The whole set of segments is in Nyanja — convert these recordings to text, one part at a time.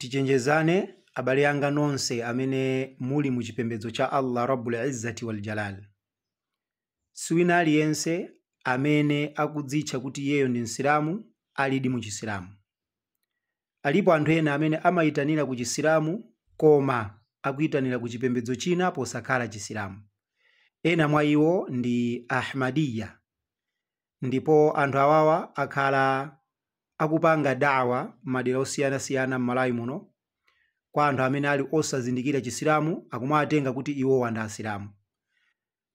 Tichenjezane abale yanga nonse amene muli mu chipembedzo cha Allah Rabbul Izzati wal Jalal. Siwina aliyense amene akudzitcha kuti iyeyo ndi Msilamu alidi mu Chisilamu. Alipo anthu ena amene amayitanira ku Chisilamu koma akuyitanira ku chipembedzo china posakhala Chisilamu. Ena mwa iwo ndi Ahmadiyya. Ndipo anthu awawa akhala akupanga da'wa madera osiyanasiyana m'Malawi muno kwa anthu amene ali osazindikira Chisilamu akumawatenga kuti iwo ndi Asilamu.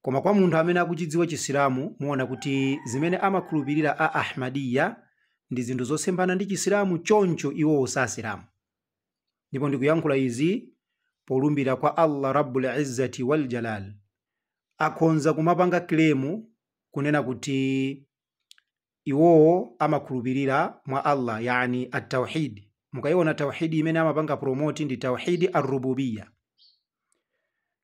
Koma kwa munthu amene akuchidziwa Chisilamu muona kuti zimene amakhulupirira a Ahmadiyya ndi zinthu zosembana ndi Chisilamu, choncho iwo si Asilamu. Ndipo ndikuyankhula izi polumbira kwa Allah Rabbul Izzati wal Jalal. Akhonza kumapanga klemu kunena kuti iwo amakhulupirira mwa Allah, yani at-tauhid. Mukayiona tauhid imene amapanga promote ndi tauhid ar-rububiyya.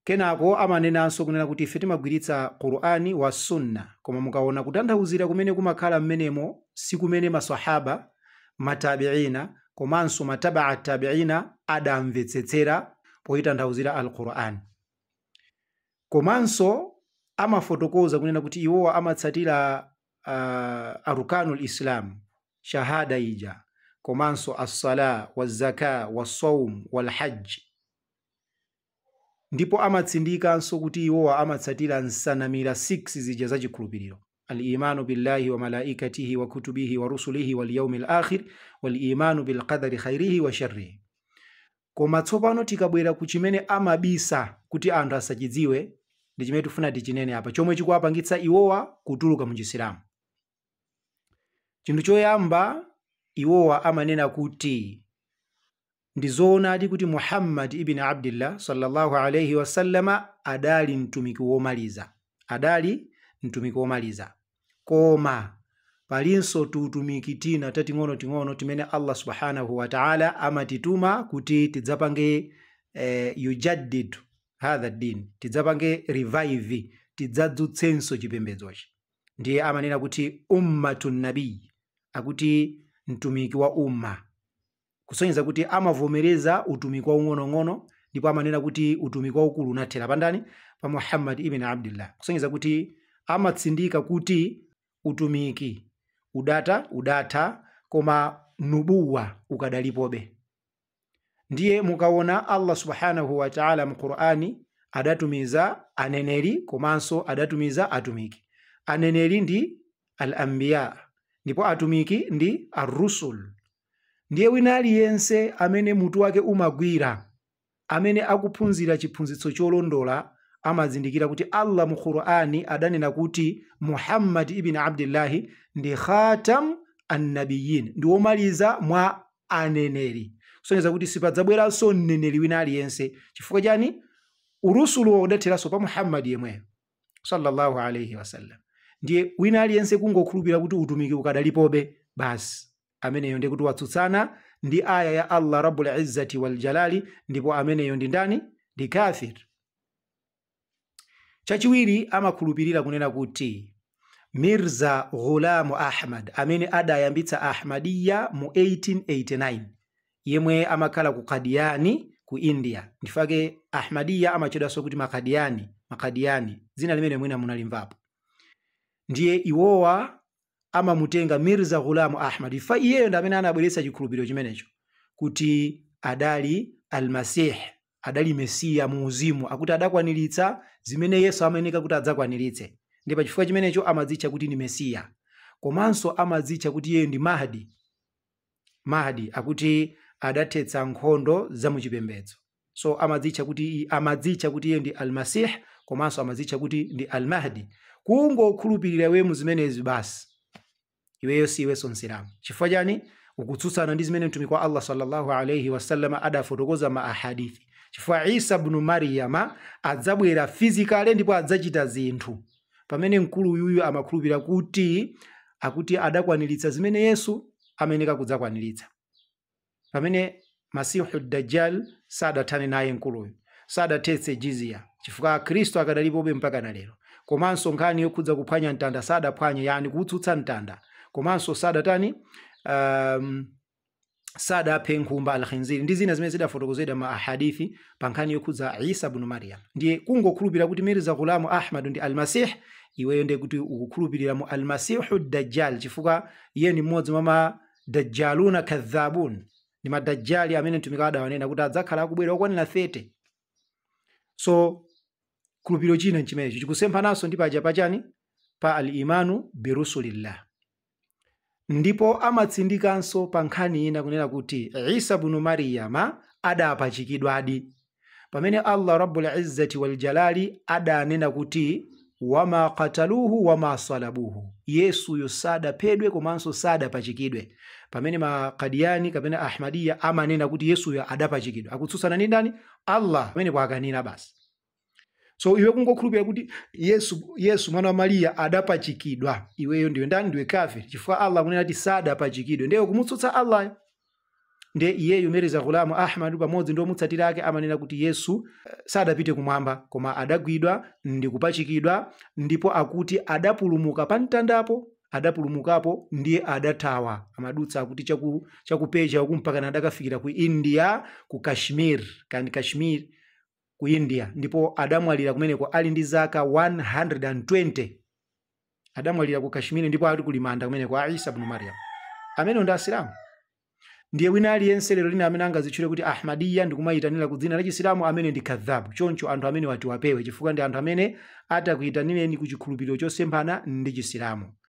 Kenako amanenanso kunena kuti ife timagwiritsa Qur'ani wa sunna, koma mukaona kutanthauzira kumene kumakhala mmenemo si kumene maswahaba, matabi'ina komanso mataba'a tabi'ina adamvetsetsera poyitanthauzira al-Qur'an. Komanso amafotokoza kunena kuti iwo amatsatira arukanul Islam, shahada ija, komanso as-sala, waz-zaka, was-sawm, wal-hajj. Ndipo amatsindikanso kuti iwo amatsatira nsanamira 6 zija za chikhulupiriro: al-imanu billahi wa malaikatihi wa kutubihi wa rusulihi wal yawmil akhir wal imanu bil qadari khairihi wa sharrihi. Koma tsopano tikabwera ku chimene amabisa kuti anthu asachidziwe, ndi chimene tifuna tichinene apa, chomwe chikuwapangitsa iwowa kutuluka mu Chisilamu. Chinthu choyamba, iwowa amanena kuti ndizoonadi kuti Muhammad ibn Abdullah sallallahu alayhi wasallama adali mtumiki womaliza. Adali mtumiki womaliza. Koma palinso tutumiki tina tating'ono timene Allah subhanahu wa ta'ala amatituma kuti tidzapange yujaddid hadha din, tidzapange revive, tidzadzutsenso chipembedzochi. Ndiye amanena kuti ummatun nabiy, akuti mtumiki wa umma. Kusonyeza kuti amavomereza utumiki wa ung'ono, ndipo amanena kuti utumiki wa ukulu unathera pandani? Pa Muhammad ibn Abdullah. Kusonyeza kuti amatsindika kuti utumiki udatha koma nubuwa ukadalipobe. Ndiye mukaona Allah subhanahu wa ta'ala mu Qur'ani adatumiza aneneri komanso adatumiza atumiki. Aneneri ndi al-anbiya, ndipo atumiki ndi ar-rusul. Ndiye wina aliyense amene mutu wake umagwira, amene akuphunzira chiphunzitso cholondola, amazindikira kuti Allah mu Qur'ani adanena kuti Muhammad ibn Abdullah ndi khatam an-nabiyyin, ndi womaliza mwa aneneri. Kusonyeza kuti sipadzabweranso mneneri wina aliyense. Chifukwa chani? Urusulu udatheranso pa Muhammad yemweyo sallallahu alayhi wasallam. Ndiye wina aliyense kungokhulupirira kuti utumiki ukadalipobe basi, ameneyo ndi kuti watsutsana ndi aya ya Allah Rabbul Izzati wal Jalali, ndipo ameneyo ndi ndani? Ndi kafir. Chachiwiri, amakhulupirira kunena kuti Mirza Ghulam Ahmad, amene adayambitsa Ahmadiyya mu 1889, yemwe amakhala ku Qadiani ku India. Ndifake Ahmadiyya amachedwanso kuti Makadiani, dzina limene mwina munalimvapo. Ndiye iwowa amamutenga Mirza Ghulam Ahmad, ifa iyeyo ndi amene anabweretsa chikhulupiriro chimenecho kuti adali al-Masih, adali Mesiya mu uzimu, akuti adakwaniritsa zimene Yesu amayeneka kuti adzakwaniritse. Ndipo chifukwa chimenecho amadzitcha kuti ni Mesiya. Komanso amadzitcha kuti iye ndi Mahdi, akuti adathetsa nkhondo za muchipembedzo. So amadzitcha kuti iye ndi al-Masih, komanso amadzitcha kuti ndi al-Mahdi. Kungokhulupirira we mu zimenezi basi, iweyo siwenso Msilamu. Chifukwa chani? Ukutsutsana ndi zimene mtumiki wa Allah sallallahu alayhi wasallam adafotokoza ma ahadithi. Chifukwa Isa ibn Maryama adzabwera physically ndipo adzachita zinthu, pamene mkulu yuyu amakhulupirira kuti akuti adakwaniritsa zimene Yesu ameneka kudzakwaniritsa. Pamene Masihu Dajjal sadathane naye mkuluyu, sadathetse jizya, chifukwa Kristo akadalipobe mpaka na lero. Komanso nkhani yokhudza kuphwanya mtanda sadaphwanya, yani kutsutsa mtanda. Komanso sadatani sadaphe nkhumba al-khinziri ndi zina zimene zidafotokozedwa ma ahadithi pa nkhani yokhudza Isa ibn Maryam. Ndiye kungokhulupirira kuti Mirza Ghulam Ahmad ndi al-Masih, iweyo ndiye kuti ukukhulupirira mu al-Masihu Dajjal, chifukwa iye ni mmodzi mwa madajjaluna kadhabun, ndi madajjali amene mtumiki adawanena kuti adzakhala akubwera okwanira 30. So khulupiriro china nchimenecho chikusemphanaso ndi paja pachani pa al-imanu birusulillah. Ndipo amatsindikanso pa nkhani ina kunena kuti Isa ibn Maryam adapachikidwadi, pamene Allah Rabbul Izzati wal Jalali adanena kuti wama qataluhu wama salabuhu, Yesuyo sadaphedwe komanso sadapachikidwe, pamene makadiyani kapena Ahmadiyya amanena kuti Yesuyo adapachikidwa. Akutsutsana ndi ndani? Allah pamene kwakanena basi. So iwe kungokhulupirira kuti Yesu mwana wa Maria adapachikidwa, iweyo ndiwe ndani? Ndiwe kafiri, chifukwa Allah kunena kuti sadapachikidwe, ndiye kumutsutsa Allah. Ndiye iyeyo Mirza Ghulam Ahmad pamodzi ndi omutsatira ake amanena kuti Yesu sadapite kumwamba koma adagwidwa ndi kupachikidwa, ndipo akuti adapulumuka pa mtandapo, adapulumukapo ndiye adathawa, amadutsa akuti chakupeja huku mpaka adakafikira ku India, ku Kashmir, kandi Kashmir ku India, ndipo adamwalira kumeneko ali ndi zaka 120. Adamwalira ku Kashmir ndipo ali kulimanda kumeneko a Isa ibn Maryam. Amene ndi Asilamu. Ndiye wina aliyense lero lina amene angazitchule kuti Ahmadiyya ndi kumayitanira ku dzina la Chisilamu amene ndi kadhabu. Choncho anthu amene wati wapewe, chifukwa ndi anthu amene atakuyitanireni ku chikhulupiriro chosemphana ndi Chisilamu.